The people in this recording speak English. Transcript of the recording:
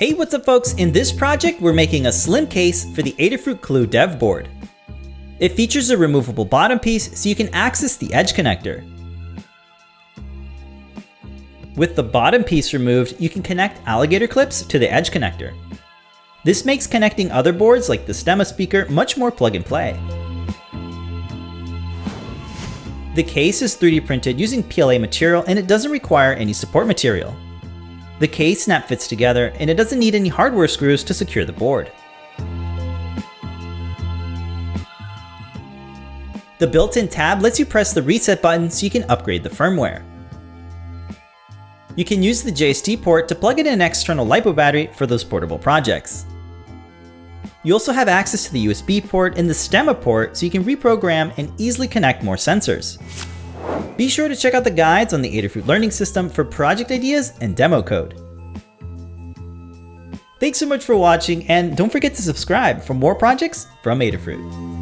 Hey, what's up folks? In this project, we're making a slim case for the Adafruit Clue dev board. It features a removable bottom piece so you can access the edge connector. With the bottom piece removed, you can connect alligator clips to the edge connector. This makes connecting other boards like the stemma speaker much more plug and play. The case is 3D printed using PLA material and it doesn't require any support material. The case snap fits together and it doesn't need any hardware screws to secure the board. The built-in tab lets you press the reset button so you can upgrade the firmware. You can use the JST port to plug in an external LiPo battery for those portable projects. You also have access to the USB port and the stemma port so you can reprogram and easily connect more sensors. Be sure to check out the guides on the Adafruit Learning System for project ideas and demo code. Thanks so much for watching, and don't forget to subscribe for more projects from Adafruit.